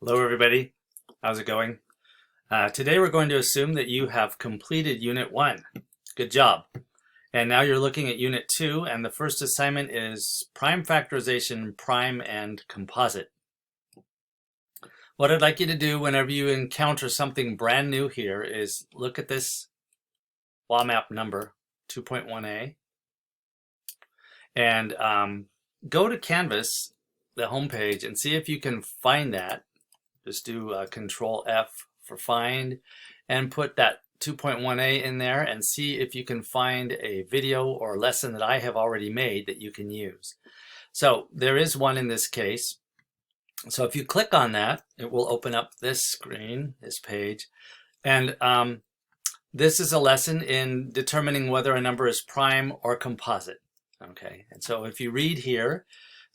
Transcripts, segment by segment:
Hello everybody, how's it going? Today we're going to assume that you have completed Unit 1. Good job. And now you're looking at Unit 2, and the first assignment is prime factorization, prime and composite. What I'd like you to do whenever you encounter something brand new here is look at this WAMAP number, 2.1a, and go to Canvas, the home page, and see if you can find that. Just do Control F for find and put that 2.1a in there and see if you can find a video or lesson that I have already made that you can use. So there is one in this case. So if you click on that, it will open up this screen, this page. And this is a lesson in determining whether a number is prime or composite. Okay, and so if you read here,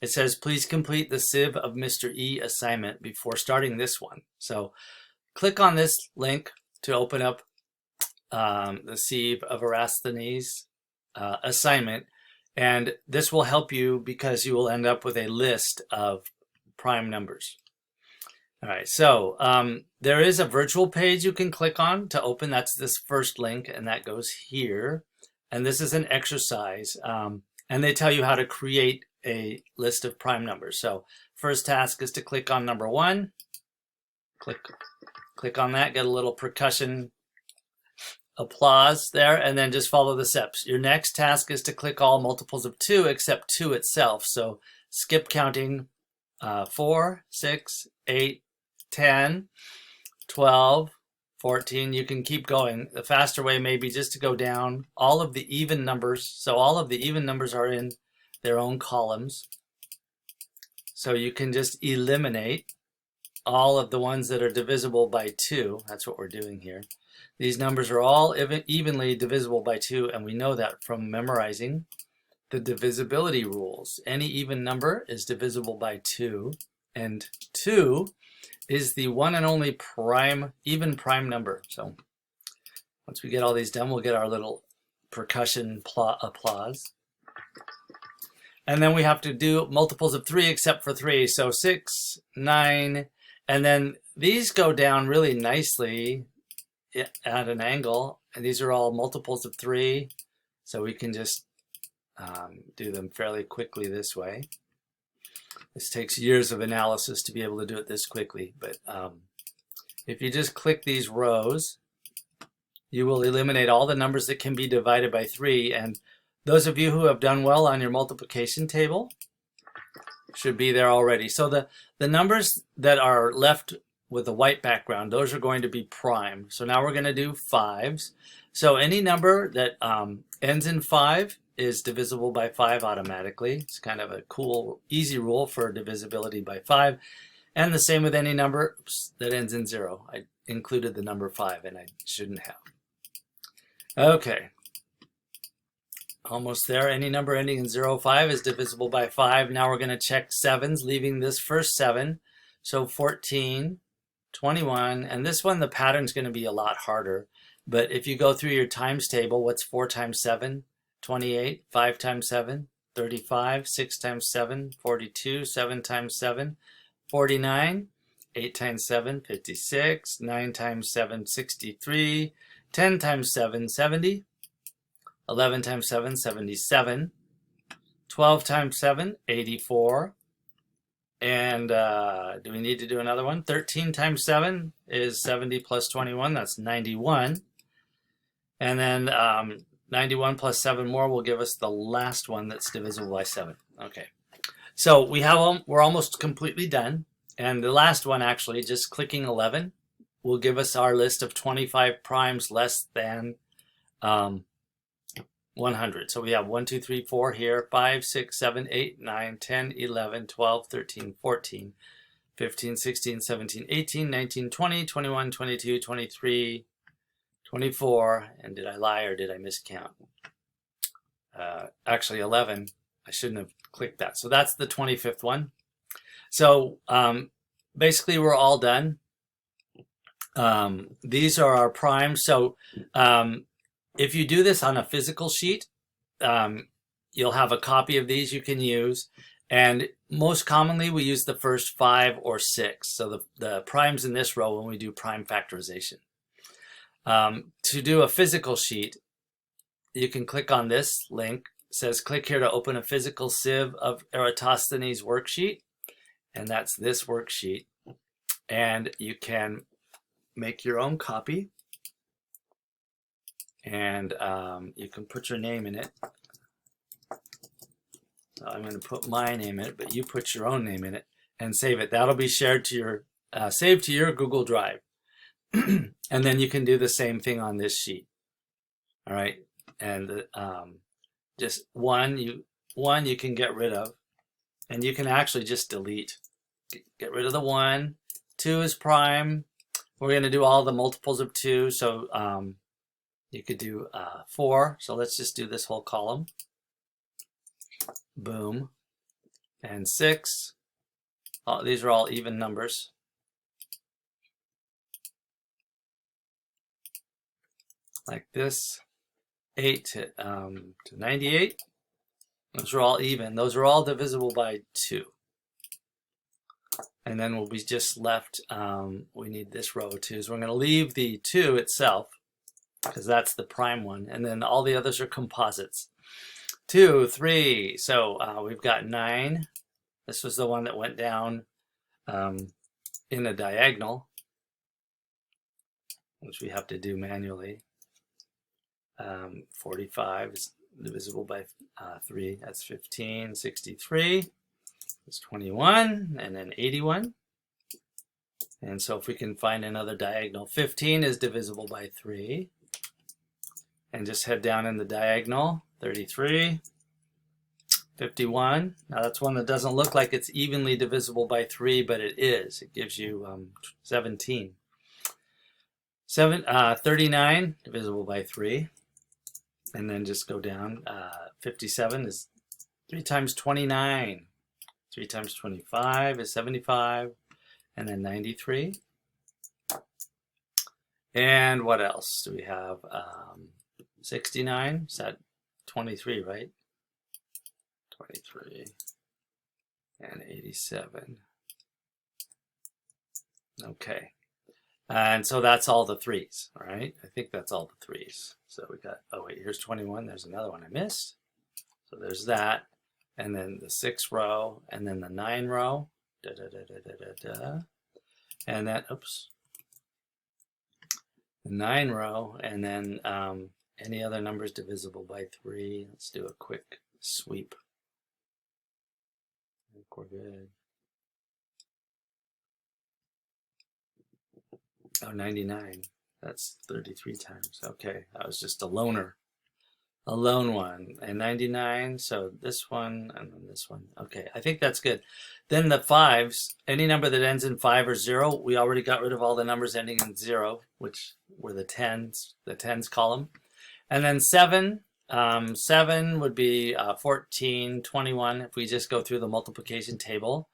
it says, please complete the Civ of Mr. E assignment before starting this one. So click on this link to open up the Civ of Eratosthenes assignment. And this will help you because you will end up with a list of prime numbers. All right, so there is a virtual page you can click on to open. That's this first link, and that goes here. And this is an exercise. And they tell you how to create a list of prime numbers. So first task is to click on number 1. Click on that, get a little percussion applause there, and then just follow the steps. Your next task is to click all multiples of 2 except 2 itself. So skip counting 4, 6, 8, 10, 12, 14. You can keep going. The faster way may be just to go down all of the even numbers. So all of the even numbers are in their own columns. So you can just eliminate all of the ones that are divisible by 2. That's what we're doing here. These numbers are all evenly divisible by 2, and we know that from memorizing the divisibility rules. Any even number is divisible by 2, and 2 is the one and only even prime number. So once we get all these done, we'll get our little percussion applause. And then we have to do multiples of 3 except for 3. So 6, 9, and then these go down really nicely at an angle. And these are all multiples of 3. So we can just do them fairly quickly this way. This takes years of analysis to be able to do it this quickly. But if you just click these rows, you will eliminate all the numbers that can be divided by 3. And those of you who have done well on your multiplication table should be there already. So the numbers that are left with a white background, those are going to be prime. So now we're going to do 5s. So any number that ends in 5 is divisible by 5 automatically. It's kind of a cool, easy rule for divisibility by 5. And the same with any number that ends in 0. I included the number 5, and I shouldn't have. Okay. Almost there. Any number ending in 0, 5 is divisible by 5. Now we're going to check 7s, leaving this first 7. So 14, 21, and this one, the pattern's going to be a lot harder. But if you go through your times table, what's 4 times 7? 28, 5 times 7, 35, 6 times 7, 42, 7 times 7, 49, 8 times 7, 56, 9 times 7, 63, 10 times 7, 70, 11 times 7, 77, 12 times 7, 84, and do we need to do another one? 13 times 7 is 70 plus 21, that's 91, and then 91 plus 7 more will give us the last one that's divisible by 7. Okay, so we're almost completely done, and the last one actually, just clicking 11, will give us our list of 25 primes less than 100. So we have 1, 2, 3, 4 here, 5, 6, 7, 8, 9, 10, 11, 12, 13, 14, 15, 16, 17, 18, 19, 20, 21, 22, 23, 24, and did I lie or did I miscount? Actually 11, I shouldn't have clicked that. So that's the 25th one. So basically we're all done. These are our primes. So if you do this on a physical sheet, you'll have a copy of these you can use. And most commonly, we use the first 5 or 6. So the primes in this row when we do prime factorization. To do a physical sheet, you can click on this link. It says click here to open a physical sieve of Eratosthenes worksheet. And that's this worksheet. And you can make your own copy. And you can put your name in it. So I'm going to put my name in it, but you put your own name in it and save it. That'll be shared to your, saved to your Google Drive. And then you can do the same thing on this sheet. All right. And just one you can get rid of. And you can actually just delete. Get rid of the 1. 2 is prime. We're going to do all the multiples of 2. So you could do 4. So let's just do this whole column. Boom. And 6. Oh, these are all even numbers. Like this. 8 to 98. Those are all even. Those are all divisible by 2. And then we'll be just left, we need this row too. So we're going to leave the 2 itself, because that's the prime one. And then all the others are composites. 2, 3, so we've got 9. This was the one that went down in a diagonal, which we have to do manually. 45 is divisible by 3, that's 15. 63 is 21, and then 81. And so if we can find another diagonal, 15 is divisible by 3. And just head down in the diagonal, 33, 51. Now that's one that doesn't look like it's evenly divisible by 3, but it is. It gives you 17. 39 divisible by 3. And then just go down. 57 is 3 times 29. 3 times 25 is 75. And then 93. And what else do we have? 69, is that 23, right? 23 and 87. Okay. And so that's all the 3s, all right? I think that's all the 3s. So we got, oh wait, here's 21. There's another one I missed. So there's that. And then the 6 row, and then the 9 row. Da, da, da, da, da, da, da. And then, oops. The 9 row, and then any other numbers divisible by 3. Let's do a quick sweep. I think we're good. Oh, 99. That's 33 times. Okay, that was just a loner. A lone one. And 99, so this one, and then this one. Okay, I think that's good. Then the 5s, any number that ends in 5 or 0, we already got rid of all the numbers ending in 0, which were the 10s column. And then 7, 7 would be 14, 21, if we just go through the multiplication table.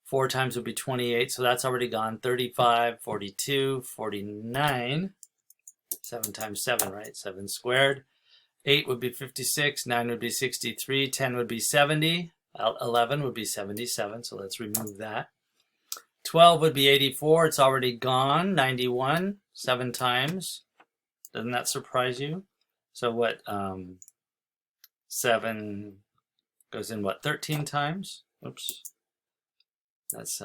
4 times would be 28, so that's already gone. 35, 42, 49. 7 times 7, right? 7 squared. 8 would be 56, 9 would be 63, 10 would be 70, 11 would be 77, so let's remove that. 12 would be 84, it's already gone. 91, 7 times. Doesn't that surprise you? So what, 7 goes in, what, 13 times? Oops. That's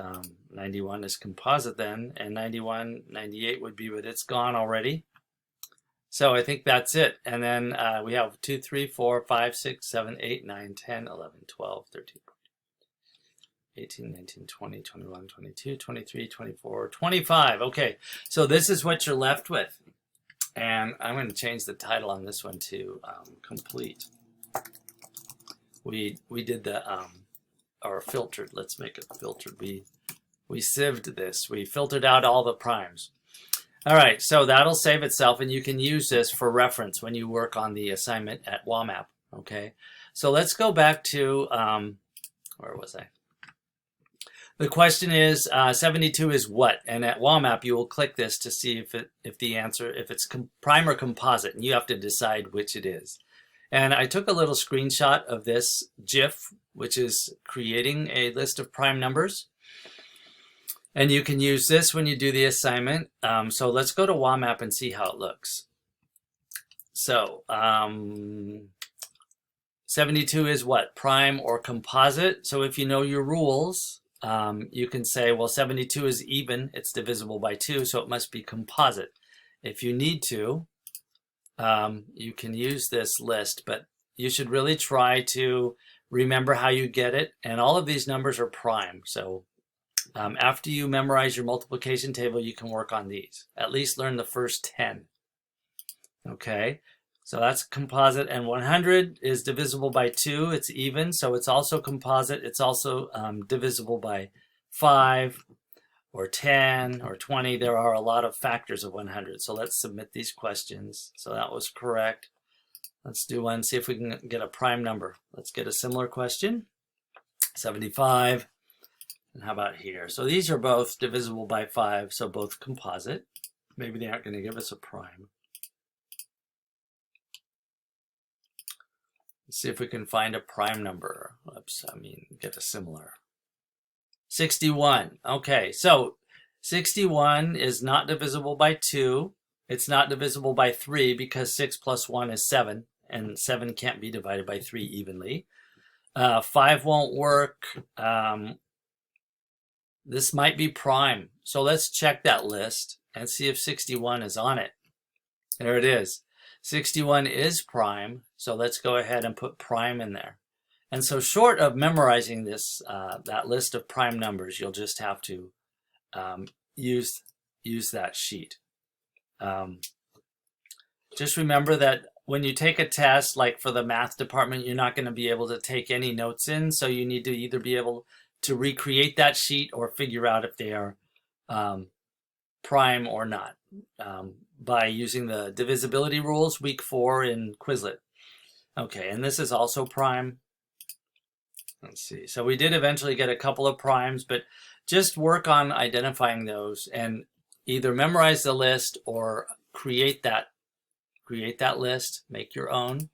91 is composite then, and 91, 98 would be, but it's gone already. So I think that's it. And then we have 2, 3, 4, 5, 6, 7, 8, 9, 10, 11, 12, 13, 18, 19, 20, 21, 22, 23, 24, 25. Okay, so this is what you're left with. And I'm going to change the title on this one to complete. We did the, or filtered, let's make it filtered. We sieved this. We filtered out all the primes. All right, so that'll save itself, and you can use this for reference when you work on the assignment at WAMAP, okay? So let's go back to, where was I? The question is, 72 is what? And at WAMAP, you will click this to see if the answer, if it's prime or composite, and you have to decide which it is. And I took a little screenshot of this GIF, which is creating a list of prime numbers. And you can use this when you do the assignment. So let's go to WAMAP and see how it looks. So 72 is what? Prime or composite. So if you know your rules, you can say, well, 72 is even. It's divisible by 2, so it must be composite. If you need to, you can use this list, but you should really try to remember how you get it. And all of these numbers are prime. So after you memorize your multiplication table, you can work on these. At least learn the first 10. Okay, so that's composite. And 100 is divisible by 2. It's even, so it's also composite. It's also divisible by 5 or 10 or 20. There are a lot of factors of 100. So let's submit these questions. So that was correct. Let's do one, see if we can get a prime number. Let's get a similar question. 75. And how about here? So these are both divisible by 5, so both composite. Maybe they aren't going to give us a prime. Let's see if we can find a prime number. Oops, get a similar. 61. Okay, so 61 is not divisible by 2. It's not divisible by 3 because 6 plus 1 is 7, and 7 can't be divided by 3 evenly. 5 won't work. This might be prime. So let's check that list and see if 61 is on it. There it is. 61 is prime. So let's go ahead and put prime in there. And so short of memorizing this, that list of prime numbers, you'll just have to use that sheet. Just remember that when you take a test, like for the math department, you're not going to be able to take any notes in. So you need to either be able to recreate that sheet or figure out if they are prime or not by using the divisibility rules, week 4 in Quizlet. Okay, and this is also prime. Let's see. So we did eventually get a couple of primes, but just work on identifying those and either memorize the list or create that list, make your own.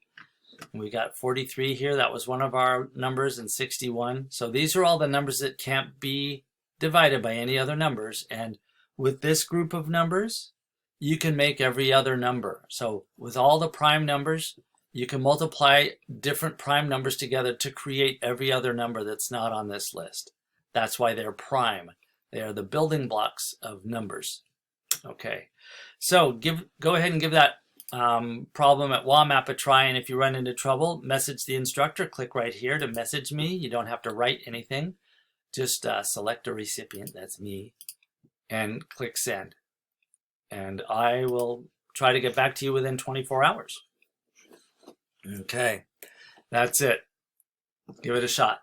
We got 43 here. That was one of our numbers, and 61. So these are all the numbers that can't be divided by any other numbers. And with this group of numbers, you can make every other number. So with all the prime numbers, you can multiply different prime numbers together to create every other number that's not on this list. That's why they're prime. They are the building blocks of numbers. Okay, so go ahead and give that problem at WAMAP a try, and if you run into trouble, message the instructor. Click right here to message me. You don't have to write anything. Just select a recipient, that's me, and click send. And I will try to get back to you within 24 hours. Okay, that's it. Give it a shot.